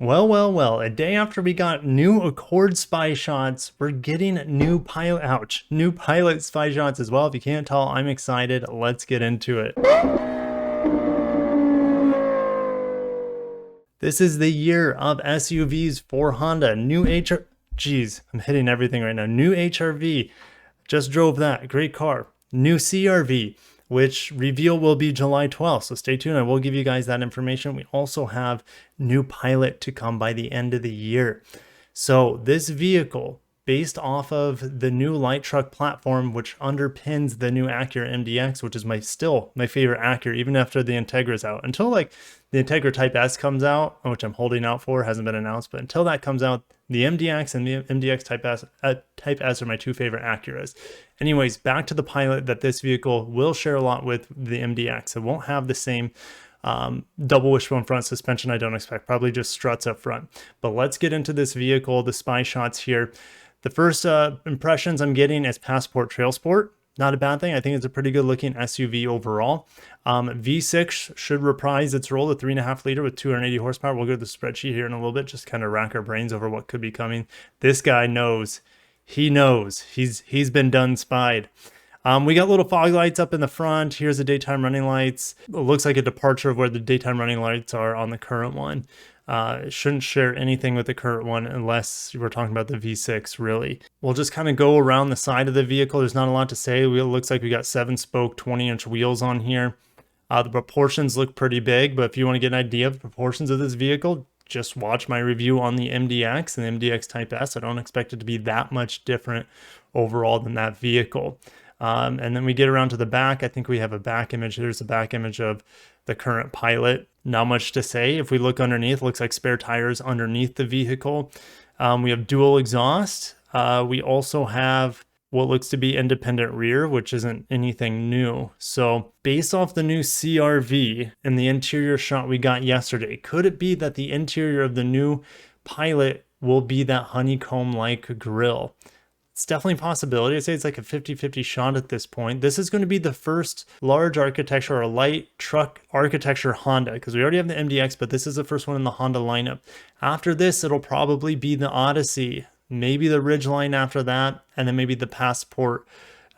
Well, a day after we got new Accord spy shots, we're getting new pilot spy shots as well. If you can't tell, I'm excited. Let's get into it. This is the year of SUVs for Honda. Geez, I'm hitting everything right now. New HRV, just drove that, great car. New CRV, which reveal will be July 12th. So stay tuned. I will give you guys that information. We also have new Pilot to come by the end of the year. So this vehicle, based off of the new light truck platform, which underpins the new Acura MDX, which is still my favorite Acura, even after the Integra's out. Until like the Integra Type S comes out, which I'm holding out for, hasn't been announced, but until that comes out, the MDX and the MDX Type S are my two favorite Acuras. Anyways, back to the Pilot, that this vehicle will share a lot with the MDX. It won't have the same double wishbone front suspension, I don't expect, probably just struts up front. But let's get into this vehicle, the spy shots here. The first impressions I'm getting is Passport Trail Sport. Not a bad thing. I think it's a pretty good looking SUV overall. V6 should reprise its role, the 3.5 liter with 280 horsepower. We'll go to the spreadsheet here in a little bit, just kind of rack our brains over what could be coming. This guy knows. He knows. He's been done spied. We got little fog lights up in the front. Here's the daytime running lights. It looks like a departure of where the daytime running lights are on the current one. It shouldn't share anything with the current one unless we're talking about the V6, really. We'll just kind of go around the side of the vehicle. There's not a lot to say. It looks like we got 7-spoke, 20-inch wheels on here. The proportions look pretty big, but if you want to get an idea of the proportions of this vehicle, just watch my review on the MDX and the MDX Type S. I don't expect it to be that much different overall than that vehicle. And then we get around to the back. I think we have a back image. There's a back image of the current Pilot. Not much to say. If we look underneath, it looks like spare tires underneath the vehicle. We have dual exhaust. We also have what looks to be independent rear, which isn't anything new. So based off the new CRV and the interior shot we got yesterday, could it be that the interior of the new Pilot will be that honeycomb-like grille? It's definitely a possibility. I'd say it's like a 50-50 shot at this point. This is going to be the first large architecture or light truck architecture Honda, because we already have the MDX, but this is the first one in the Honda lineup. After this, it'll probably be the Odyssey, maybe the Ridgeline after that, and then maybe the Passport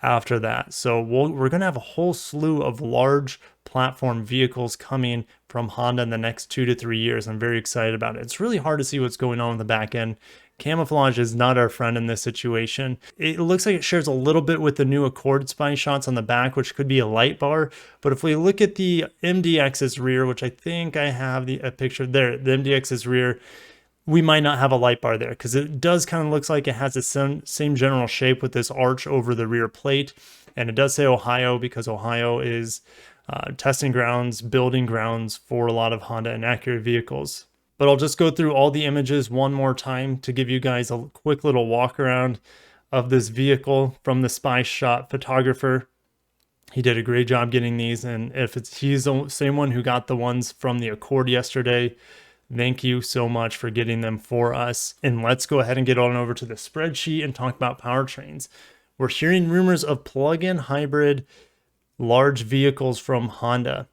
after that. So we're going to have a whole slew of large platform vehicles coming from Honda in the next 2 to 3 years. I'm very excited about it. It's really hard to see what's going on in the back end. Camouflage is not our friend in this situation. It looks like it shares a little bit with the new Accord spy shots on the back, which could be a light bar. But if we look at the MDX's rear, which I think I have a picture there, the MDX's rear, we might not have a light bar there because it does kind of looks like it has the same general shape with this arch over the rear plate. And it does say Ohio because Ohio is testing grounds, building grounds for a lot of Honda and Acura vehicles. But I'll just go through all the images one more time to give you guys a quick little walk around of this vehicle from the Spyshot photographer. He did a great job getting these, and if he's the same one who got the ones from the Accord yesterday, thank you so much for getting them for us. And let's go ahead and get on over to the spreadsheet and talk about powertrains. We're hearing rumors of plug-in hybrid large vehicles from Honda.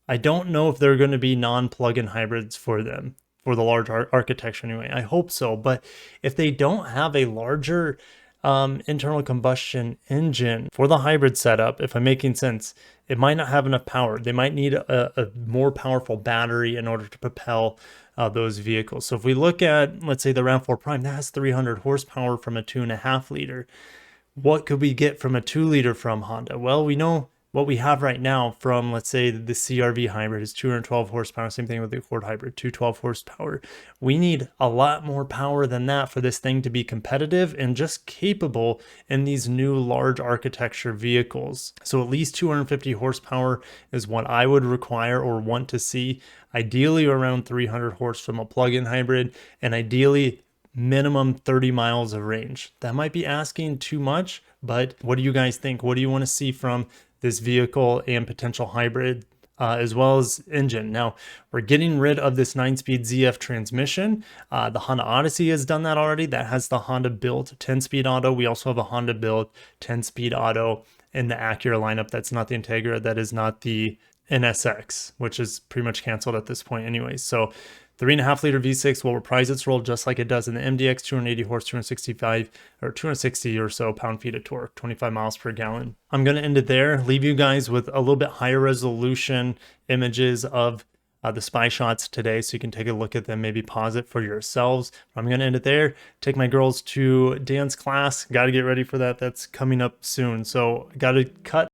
I don't know if there are going to be non-plug-in hybrids for them, for the large architecture anyway. I hope so, but if they don't have a larger internal combustion engine for the hybrid setup, if I'm making sense, it might not have enough power. They might need a more powerful battery in order to propel those vehicles. So if we look at, let's say, the RAV4 Prime, that has 300 horsepower from a 2.5 liter. What could we get from a 2 liter from Honda? Well, we know what we have right now from, let's say, the CRV hybrid is 212 horsepower. Same thing with the Accord hybrid, 212 horsepower. We need a lot more power than that for this thing to be competitive and just capable in these new large architecture vehicles. So at least 250 horsepower is what I would require or want to see. Ideally around 300 horse from a plug-in hybrid, and ideally minimum 30 miles of range. That might be asking too much, but what do you guys think? What do you want to see from this vehicle and potential hybrid, as well as engine? Now, we're getting rid of this 9-speed ZF transmission. The Honda Odyssey has done that already. That has the Honda built 10-speed auto. We also have a Honda built 10-speed auto in the Acura lineup. That's not the Integra. That is not the NSX, which is pretty much canceled at this point anyways. So 3.5 liter V6 will reprise its role just like it does in the MDX, 280 horse, 265 or 260 or so pound-feet of torque, 25 miles per gallon. I'm going to end it there, leave you guys with a little bit higher resolution images of the Spyshots today, so you can take a look at them, maybe pause it for yourselves. I'm going to end it there. Take my girls to dance class. Got to get ready for that. That's coming up soon. So got to cut